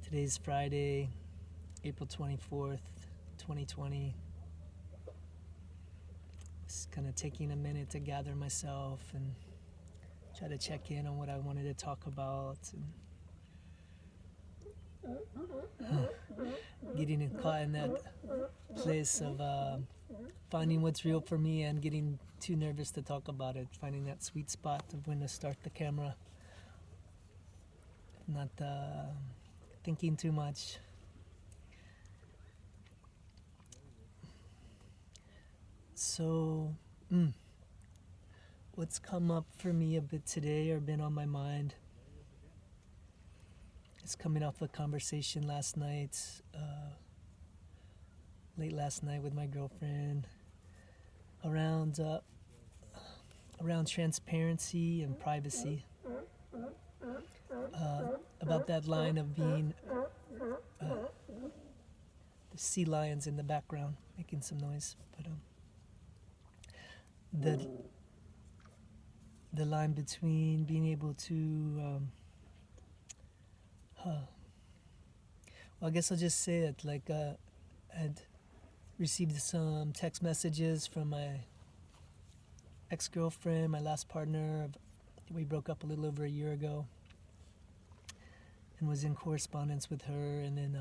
Today's Friday, April 24th, 2020. Just kind of taking a minute to gather myself and try to check in on what I wanted to talk about, and getting caught in that place of finding what's real for me and getting too nervous to talk about it, finding that sweet spot of when to start the camera, not thinking too much. So, what's come up for me a bit today or been on my mind is coming off a conversation last night, late last night with my girlfriend around transparency and privacy, about that line of being the sea lions in the background making some noise, but the line between being able to well, I guess I'll just say it, like I'd received some text messages from my ex-girlfriend, my last partner. We broke up a little over a year ago and was in correspondence with her, and then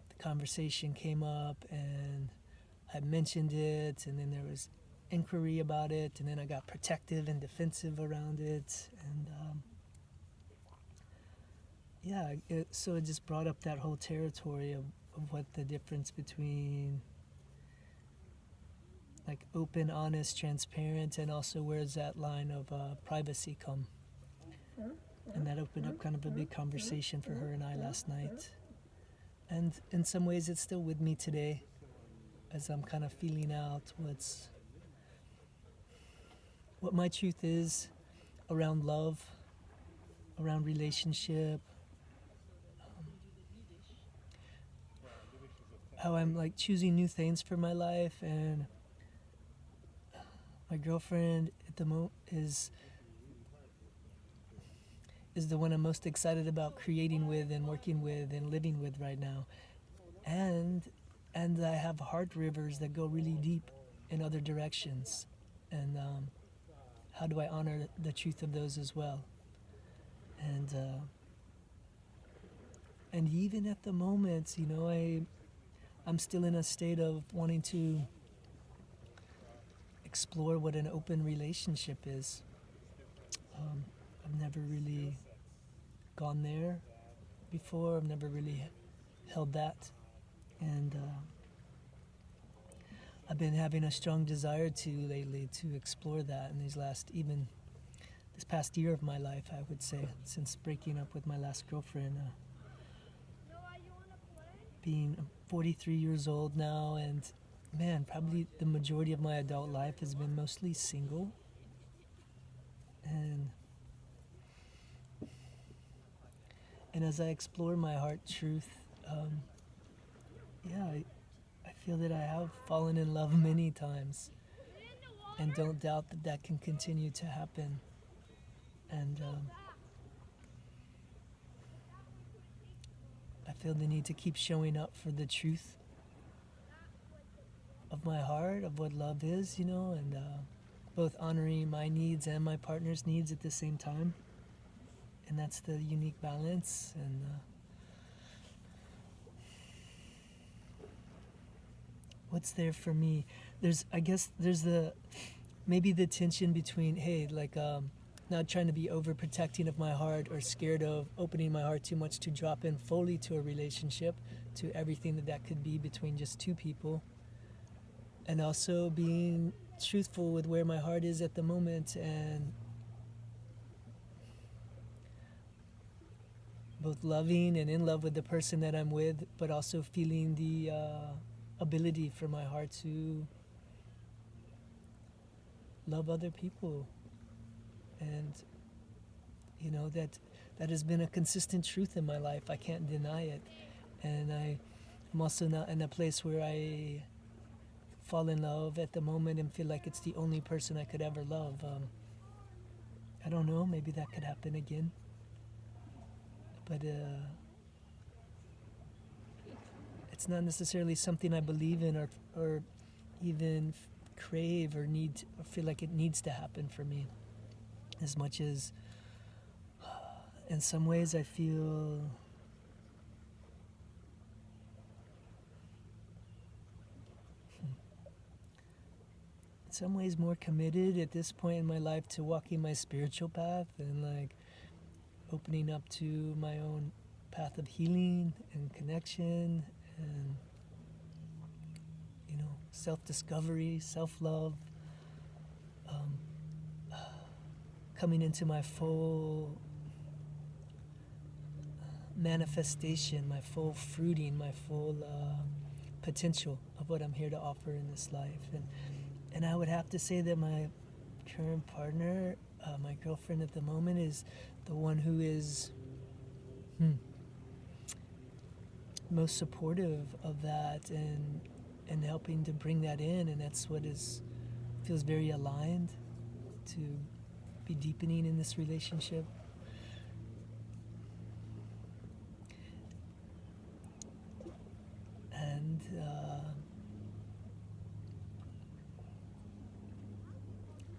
the conversation came up and I mentioned it, and then there was inquiry about it, and then I got protective and defensive around it, and so it just brought up that whole territory of what the difference between like open, honest, transparent, and also where's that line of privacy come. And that opened up kind of a big conversation for her and I last night. And in some ways it's still with me today as I'm kind of feeling out what my truth is around love, around relationship, how I'm like choosing new things for my life. And my girlfriend at the moment is the one I'm most excited about creating with and working with and living with right now. And I have heart rivers that go really deep in other directions. And how do I honor the truth of those as well? And even at the moment, I'm still in a state of wanting to explore what an open relationship is. I've never really gone there before. I've never really held that. And I've been having a strong desire to lately to explore that in this past year of my life, I would say, since breaking up with my last girlfriend. Being 43 years old now, and man, probably the majority of my adult life has been mostly single. And as I explore my heart truth, I feel that I have fallen in love many times and don't doubt that can continue to happen. And I feel the need to keep showing up for the truth of my heart, of what love is, and both honoring my needs and my partner's needs at the same time. And that's the unique balance. And what's there for me? There's maybe the tension between, not trying to be overprotecting of my heart or scared of opening my heart too much to drop in fully to a relationship, to everything that could be between just two people. And also being truthful with where my heart is at the moment, and both loving and in love with the person that I'm with, but also feeling the ability for my heart to love other people. And that has been a consistent truth in my life. I can't deny it. And I'm also not in a place where I fall in love at the moment and feel like it's the only person I could ever love. I don't know, maybe that could happen again. but it's not necessarily something I believe in or even crave or need or feel like it needs to happen for me, as much as in some ways I feel in some ways more committed at this point in my life to walking my spiritual path and like opening up to my own path of healing and connection and, you know, self-discovery, self-love, coming into my full manifestation, my full fruiting, my full potential of what I'm here to offer in this life. And I would have to say that my current partner, my girlfriend at the moment, is the one who is most supportive of that and helping to bring that in, and that's what feels very aligned to be deepening in this relationship. And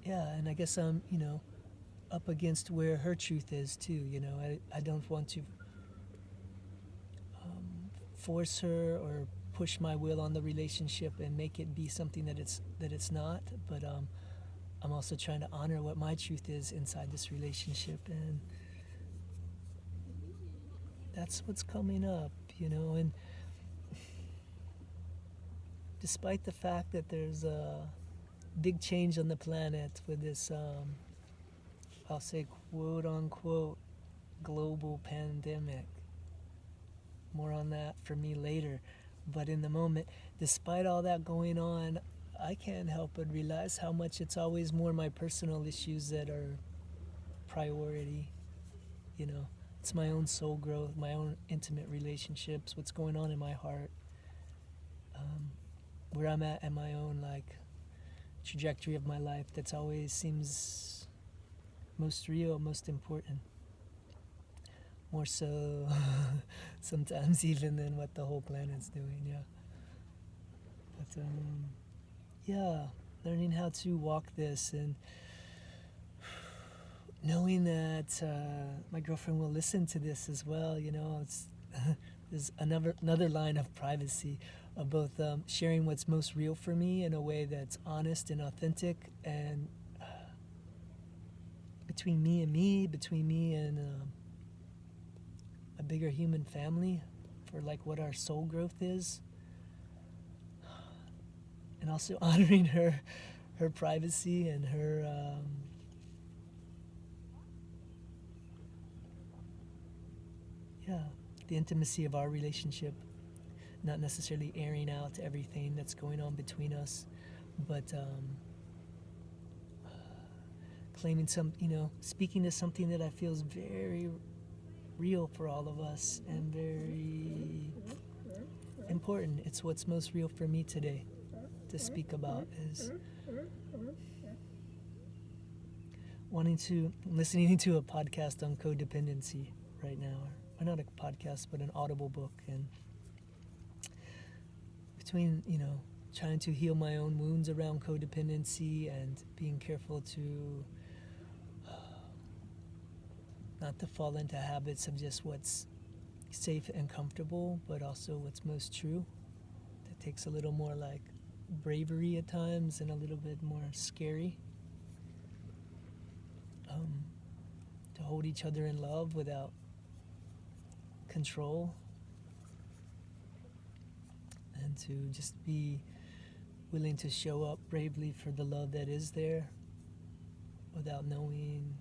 and I guess I'm, you know, up against where her truth is too. You know, I don't want to force her or push my will on the relationship and make it be something that it's not. But I'm also trying to honor what my truth is inside this relationship, and that's what's coming up, you know. And despite the fact that there's a big change on the planet with this, I'll say quote unquote, global pandemic. More on that for me later. But in the moment, despite all that going on, I can't help but realize how much it's always more my personal issues that are priority. You know, it's my own soul growth, my own intimate relationships, what's going on in my heart, where I'm at in my own like trajectory of my life. That's always seems most real, most important. More so sometimes even than what the whole planet's doing, yeah. But learning how to walk this and knowing that my girlfriend will listen to this as well, you know. It's there's another line of privacy of both sharing what's most real for me in a way that's honest and authentic, and between me and a bigger human family for like what our soul growth is, and also honoring her privacy and her the intimacy of our relationship, not necessarily airing out everything that's going on between us, but claiming speaking to something that I feel is very real for all of us and very important. It's what's most real for me today to speak about, is listening to a podcast on codependency right now, or not a podcast but an audible book, and between trying to heal my own wounds around codependency and being careful to not to fall into habits of just what's safe and comfortable, but also what's most true. That takes a little more like bravery at times and a little bit more scary. To hold each other in love without control, and to just be willing to show up bravely for the love that is there without knowing,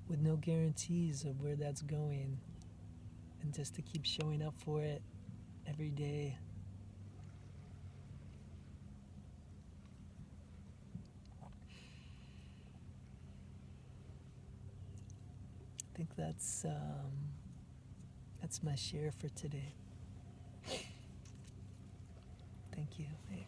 with no guarantees of where that's going, and just to keep showing up for it every day. I think that's my share for today. Thank you. Hey.